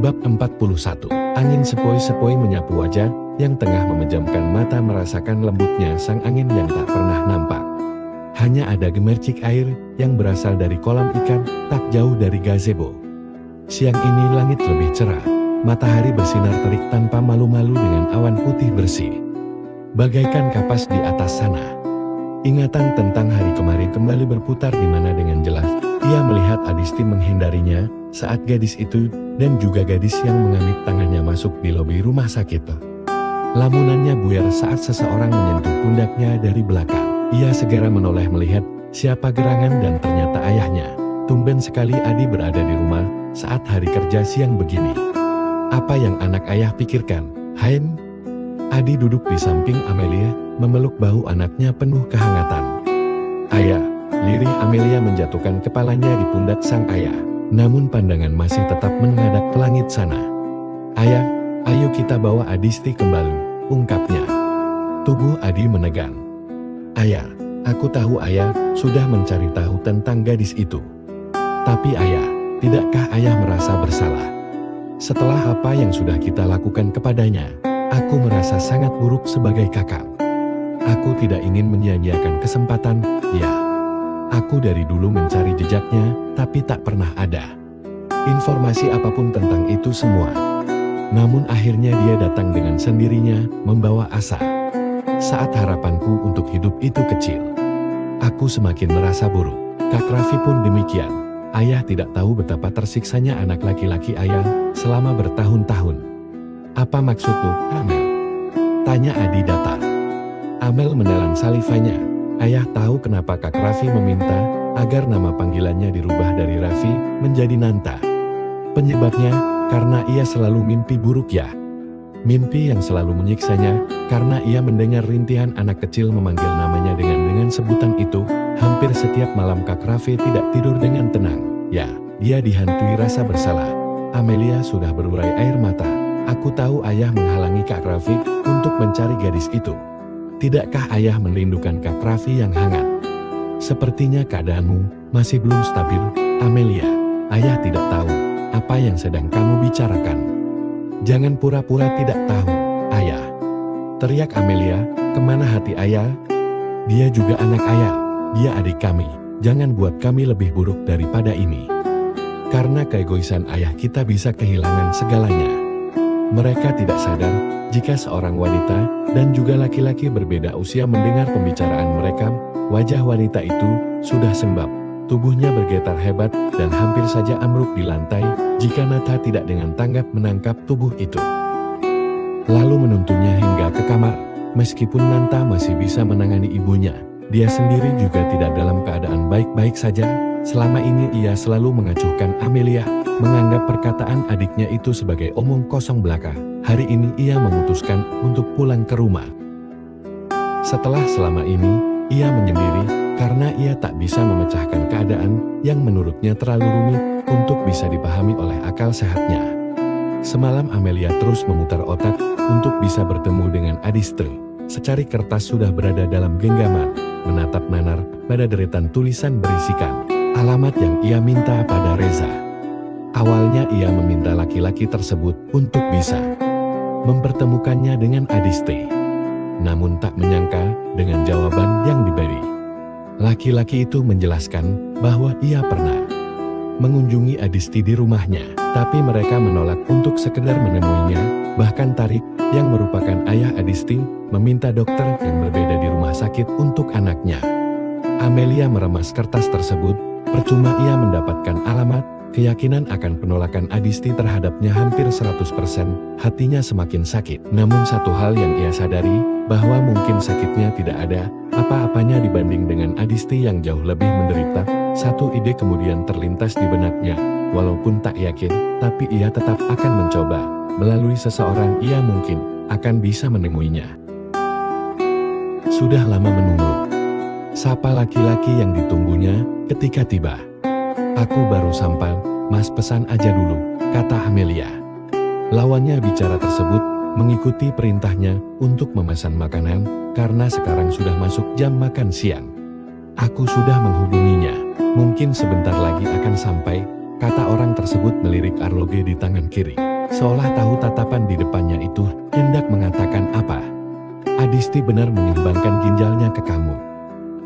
Bab 41. Angin sepoi-sepoi menyapu wajah yang tengah memejamkan mata merasakan lembutnya sang angin yang tak pernah nampak. Hanya ada gemercik air yang berasal dari kolam ikan tak jauh dari gazebo. Siang ini langit lebih cerah, matahari bersinar terik tanpa malu-malu dengan awan putih bersih. Bagaikan kapas di atas sana. Ingatan tentang hari kemarin kembali berputar di mana dengan jelas ia melihat Adisti menghindarinya saat gadis itu dan juga gadis yang mengamit tangannya masuk di lobi rumah sakit. Lamunannya buyar saat seseorang menyentuh pundaknya dari belakang. Ia segera menoleh melihat siapa gerangan dan ternyata ayahnya. Tumben sekali Adi berada di rumah saat hari kerja siang begini. Apa yang anak ayah pikirkan? Haim? Adi duduk di samping Amelia, memeluk bahu anaknya penuh kehangatan. Ayah, lirih Amelia menjatuhkan kepalanya di pundak sang ayah. Namun pandangan masih tetap menghadap ke langit sana. Ayah, ayo kita bawa Adisti kembali, ungkapnya. Tubuh Adi menegang. Ayah, aku tahu ayah sudah mencari tahu tentang gadis itu. Tapi ayah, tidakkah ayah merasa bersalah? Setelah apa yang sudah kita lakukan kepadanya, aku merasa sangat buruk sebagai kakak. Aku tidak ingin menyia-nyiakan kesempatan, ya. Aku dari dulu mencari jejaknya, tapi tak pernah ada informasi apapun tentang itu semua. Namun akhirnya dia datang dengan sendirinya, membawa asa. Saat harapanku untuk hidup itu kecil, aku semakin merasa buruk. Kak Raffi pun demikian. Ayah tidak tahu betapa tersiksanya anak laki-laki ayah selama bertahun-tahun. Apa maksudmu, Amel? Tanya Adi datar. Amel menelan salivanya. Ayah tahu kenapa Kak Raffi meminta agar nama panggilannya dirubah dari Raffi menjadi Nanta. Penyebabnya karena ia selalu mimpi buruk ya. Mimpi yang selalu menyiksanya karena ia mendengar rintihan anak kecil memanggil namanya dengan sebutan itu. Hampir setiap malam Kak Raffi tidak tidur dengan tenang. Ya, dia dihantui rasa bersalah. Amelia sudah berurai air mata. Aku tahu ayah menghalangi Kak Raffi untuk mencari gadis itu. Tidakkah ayah merindukan Kak Raffi yang hangat? Sepertinya keadaanmu masih belum stabil, Amelia. Ayah tidak tahu apa yang sedang kamu bicarakan. Jangan pura-pura tidak tahu, ayah. Teriak Amelia, kemana hati ayah? Dia juga anak ayah, dia adik kami. Jangan buat kami lebih buruk daripada ini. Karena keegoisan ayah kita bisa kehilangan segalanya. Mereka tidak sadar jika seorang wanita dan juga laki-laki berbeda usia mendengar pembicaraan mereka, wajah wanita itu sudah sembab. Tubuhnya bergetar hebat dan hampir saja amruk di lantai jika Natha tidak dengan tanggap menangkap tubuh itu. Lalu menuntunnya hingga ke kamar. Meskipun Nanta masih bisa menangani ibunya, dia sendiri juga tidak dalam keadaan baik-baik saja. Selama ini ia selalu mengacuhkan Amelia, menganggap perkataan adiknya itu sebagai omong kosong belaka. Hari ini ia memutuskan untuk pulang ke rumah. Setelah selama ini, ia menyendiri karena ia tak bisa memecahkan keadaan yang menurutnya terlalu rumit untuk bisa dipahami oleh akal sehatnya. Semalam Amelia terus memutar otak untuk bisa bertemu dengan Adistri. Secari kertas sudah berada dalam genggaman, menatap nanar pada deretan tulisan berisikan alamat yang ia minta pada Reza. Awalnya ia meminta laki-laki tersebut untuk bisa mempertemukannya dengan Adisti. Namun tak menyangka dengan jawaban yang diberi. Laki-laki itu menjelaskan bahwa ia pernah mengunjungi Adisti di rumahnya, tapi mereka menolak untuk sekedar menemuinya. Bahkan Tarik, yang merupakan ayah Adisti, meminta dokter yang berbeda di rumah sakit untuk anaknya. Amelia meremas kertas tersebut. Percuma ia mendapatkan alamat, keyakinan akan penolakan Adisti terhadapnya hampir 100%, hatinya semakin sakit. Namun satu hal yang ia sadari, bahwa mungkin sakitnya tidak ada apa-apanya dibanding dengan Adisti yang jauh lebih menderita. Satu ide kemudian terlintas di benaknya, walaupun tak yakin, tapi ia tetap akan mencoba. Melalui seseorang ia mungkin akan bisa menemuinya. Sudah lama menunggu. Sapa laki-laki yang ditunggunya ketika tiba. Aku baru sampai, mas pesan aja dulu, kata Amelia. Lawannya bicara tersebut mengikuti perintahnya untuk memesan makanan karena sekarang sudah masuk jam makan siang. Aku sudah menghubunginya, mungkin sebentar lagi akan sampai, kata orang tersebut melirik arloge di tangan kiri. seolah tahu tatapan di depannya itu hendak mengatakan apa. Adisti benar menyumbangkan ginjalnya ke kamu?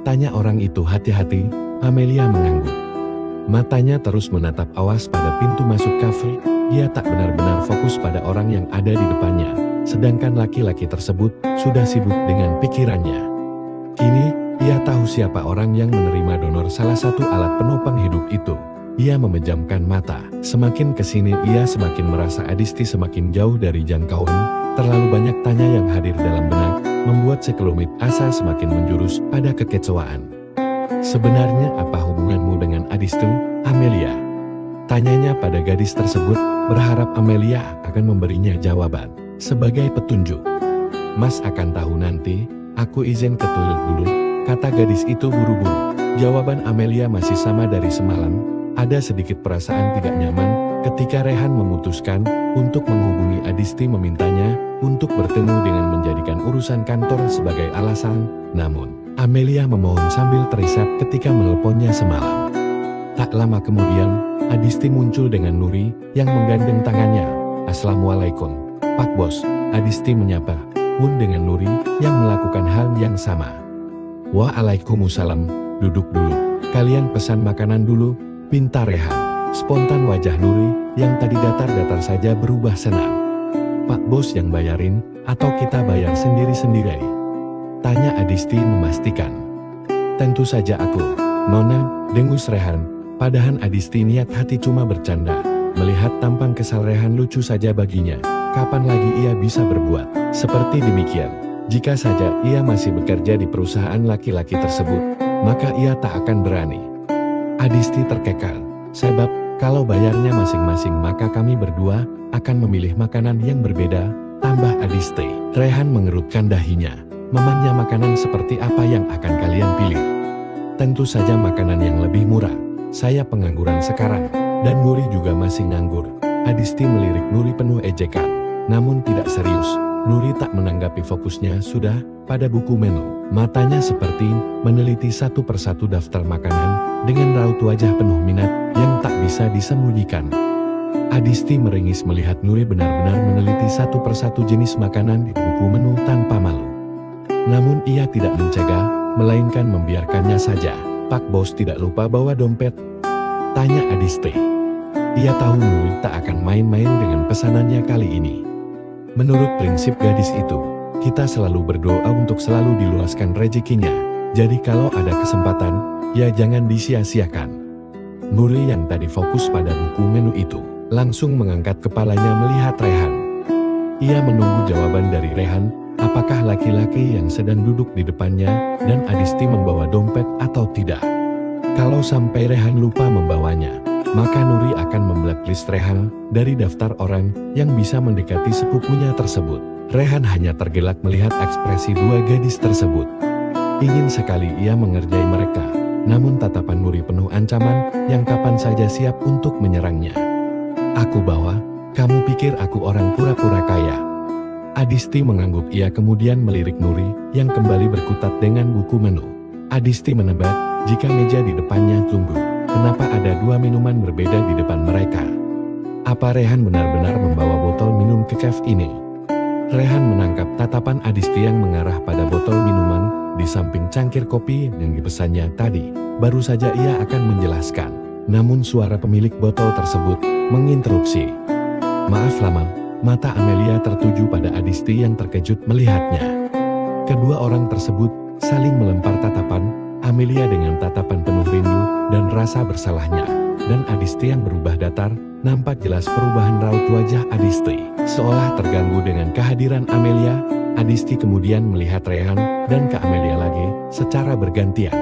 Tanya orang itu hati-hati. Amelia mengangguk. Matanya terus menatap awas pada pintu masuk kafe. Ia tak benar-benar fokus pada orang yang ada di depannya. Sedangkan laki-laki tersebut sudah sibuk dengan pikirannya. Kini, ia tahu siapa orang yang menerima donor salah satu alat penopang hidup itu. Ia memejamkan mata. Semakin kesini ia semakin merasa Adisti semakin jauh dari jangkauan. Terlalu banyak tanya yang hadir dalam benak, membuat sekelumit asa semakin menjurus pada kekecewaan. Sebenarnya apa hubunganmu dengan Adisti, Amelia? Tanyanya pada gadis tersebut, berharap Amelia akan memberinya jawaban. Sebagai petunjuk. Mas akan tahu nanti, aku izin ke toilet dulu, kata gadis itu buru-buru. Jawaban Amelia masih sama dari semalam. Ada sedikit perasaan tidak nyaman ketika Rehan memutuskan untuk menghubungi Adisti memintanya untuk bertemu dengan menjadikan urusan kantor sebagai alasan. Namun, Amelia memohon sambil terisak ketika menelponnya semalam. Tak lama kemudian, Adisti muncul dengan Nuri yang menggandeng tangannya. Assalamualaikum, Pak Bos, Adisti menyapa, pun dengan Nuri yang melakukan hal yang sama. Waalaikumsalam, duduk dulu. Kalian pesan makanan dulu, pinta Rehan. Spontan wajah Nuri yang tadi datar-datar saja berubah senang. Pak Bos yang bayarin, atau kita bayar sendiri-sendiri? Tanya Adisti memastikan. Tentu saja aku, Nona, dengus Rehan. Padahal Adisti niat hati cuma bercanda. Melihat tampang kesal Rehan lucu saja baginya. Kapan lagi ia bisa berbuat seperti demikian? Jika saja ia masih bekerja di perusahaan laki-laki tersebut, maka ia tak akan berani. Adisti terkekal, sebab kalau bayarnya masing-masing maka kami berdua akan memilih makanan yang berbeda, tambah Adisti. Rehan mengerutkan dahinya. Memangnya makanan seperti apa yang akan kalian pilih? Tentu saja makanan yang lebih murah. Saya pengangguran sekarang, dan Nuri juga masih nganggur. Adisti melirik Nuri penuh ejekan. Namun tidak serius, Nuri tak menanggapi fokusnya sudah pada buku menu. Matanya seperti meneliti satu persatu daftar makanan dengan raut wajah penuh minat yang tak bisa disembunyikan. Adisti meringis melihat Nuri benar-benar meneliti satu persatu jenis makanan di buku menu tanpa malu. Namun ia tidak mencegah, melainkan membiarkannya saja. Pak Bos tidak lupa bawa dompet? Tanya Adisti. Ia tahu Nuri tak akan main-main dengan pesanannya kali ini. Menurut prinsip gadis itu, kita selalu berdoa untuk selalu diluaskan rezekinya. Jadi kalau ada kesempatan, ya jangan disia-siakan. Nuri yang tadi fokus pada buku menu itu, langsung mengangkat kepalanya melihat Rehan. Ia menunggu jawaban dari Rehan, apakah laki-laki yang sedang duduk di depannya dan Adisti membawa dompet atau tidak. Kalau sampai Rehan lupa membawanya, maka Nuri akan memblacklist Rehan dari daftar orang yang bisa mendekati sepupunya tersebut. Rehan hanya tergelak melihat ekspresi dua gadis tersebut. Ingin sekali ia mengerjai mereka, namun tatapan Nuri penuh ancaman yang kapan saja siap untuk menyerangnya. Aku bawa, kamu pikir aku orang pura-pura kaya? Adisti mengangguk. Ia kemudian melirik Nuri yang kembali berkutat dengan buku menu. Adisti menebak, jika meja di depannya tunggu, kenapa ada dua minuman berbeda di depan mereka? Apa Rehan benar-benar membawa botol minum ke cafe ini? Rehan menangkap tatapan Adisti yang mengarah pada botol minuman di samping cangkir kopi yang dipesannya tadi. Baru saja ia akan menjelaskan, namun suara pemilik botol tersebut menginterupsi. Maaf lama, mata Amelia tertuju pada Adisti yang terkejut melihatnya. Kedua orang tersebut saling melempar tatapan, Amelia dengan tatapan penuh rindu dan rasa bersalahnya, dan Adisti yang berubah datar. Nampak jelas perubahan raut wajah Adisti. Seolah terganggu dengan kehadiran Amelia, Adisti kemudian melihat Rehan dan ke Amelia lagi secara bergantian.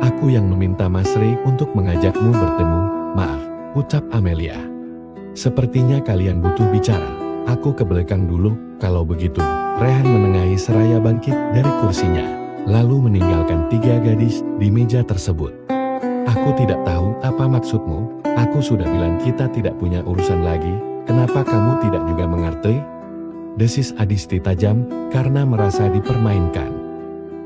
Aku yang meminta Mas Ri untuk mengajakmu bertemu, maaf, ucap Amelia. Sepertinya kalian butuh bicara. Aku ke belakang dulu, kalau begitu. Rehan menengahi seraya bangkit dari kursinya, lalu meninggalkan tiga gadis di meja tersebut. Aku tidak tahu apa maksudmu. Aku sudah bilang kita tidak punya urusan lagi, kenapa kamu tidak juga mengerti? Desis Adisti tajam karena merasa dipermainkan.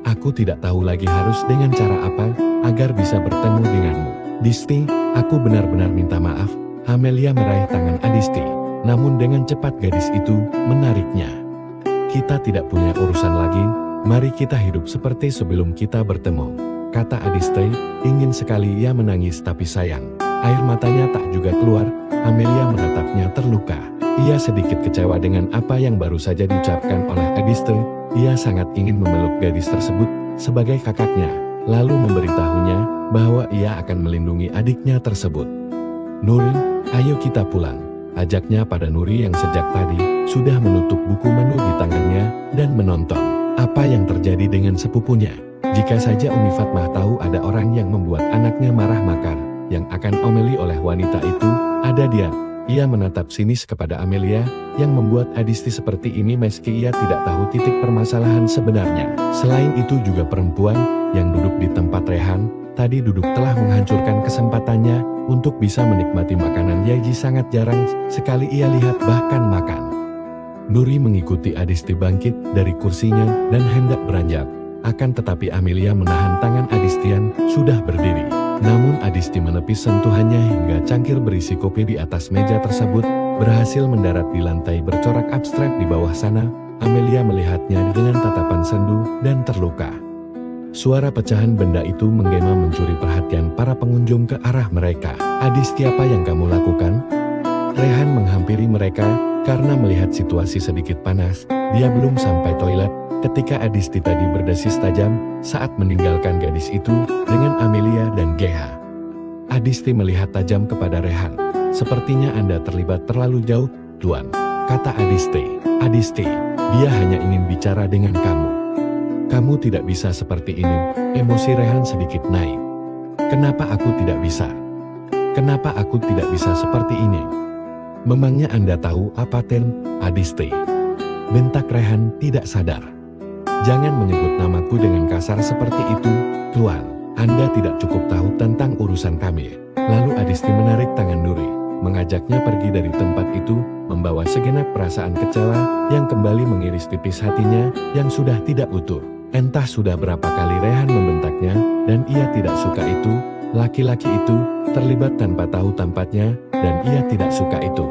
Aku tidak tahu lagi harus dengan cara apa agar bisa bertemu denganmu. Disti, aku benar-benar minta maaf. Amelia meraih tangan Adisti. Namun dengan cepat gadis itu menariknya. "Kita tidak punya urusan lagi, mari kita hidup seperti sebelum kita bertemu," kata Adiste. Ingin sekali ia menangis tapi sayang, air matanya tak juga keluar. Amelia menatapnya terluka. Ia sedikit kecewa dengan apa yang baru saja diucapkan oleh Adiste. Ia sangat ingin memeluk gadis tersebut sebagai kakaknya, lalu memberitahunya bahwa ia akan melindungi adiknya tersebut. "Nuri, ayo kita pulang," ajaknya pada Nuri yang sejak tadi sudah menutup buku menu di tangannya dan menonton apa yang terjadi dengan sepupunya. Jika saja Umi Fatmah tahu ada orang yang membuat anaknya marah makar, yang akan omeli oleh wanita itu, ada dia. Ia menatap sinis kepada Amelia, yang membuat Adisti seperti ini meski ia tidak tahu titik permasalahan sebenarnya. Selain itu juga perempuan yang duduk di tempat Rehan, tadi duduk telah menghancurkan kesempatannya untuk bisa menikmati makanan Yaji. Sangat jarang sekali ia lihat bahkan makan. Nuri mengikuti Adisti bangkit dari kursinya dan hendak beranjak. Akan tetapi Amelia menahan tangan Adisti yang sudah berdiri. Namun Adisti menepis sentuhannya hingga cangkir berisi kopi di atas meja tersebut berhasil mendarat di lantai bercorak abstrak di bawah sana. Amelia melihatnya dengan tatapan sendu dan terluka. Suara pecahan benda itu menggema mencuri perhatian para pengunjung ke arah mereka. "Adisti, apa yang kamu lakukan?" Rehan menghampiri mereka karena melihat situasi sedikit panas. Dia belum sampai toilet ketika Adisti tadi berdesis tajam saat meninggalkan gadis itu dengan Amelia dan Geha. Adisti melihat tajam kepada Rehan. "Sepertinya Anda terlibat terlalu jauh, Tuan," kata Adisti. "Adisti, dia hanya ingin bicara dengan kamu. Kamu tidak bisa seperti ini." Emosi Rehan sedikit naik. "Kenapa aku tidak bisa? Kenapa aku tidak bisa seperti ini? Memangnya Anda tahu apa Adisti?" bentak Rehan tidak sadar. "Jangan menyebut namaku dengan kasar seperti itu, Tuan. Anda tidak cukup tahu tentang urusan kami." Lalu Adisti menarik tangan Nuri, mengajaknya pergi dari tempat itu, membawa segenap perasaan kecewa yang kembali mengiris tipis hatinya yang sudah tidak utuh. Entah sudah berapa kali Rehan membentaknya, dan ia tidak suka itu. Laki-laki itu terlibat tanpa tahu tempatnya, dan ia tidak suka itu.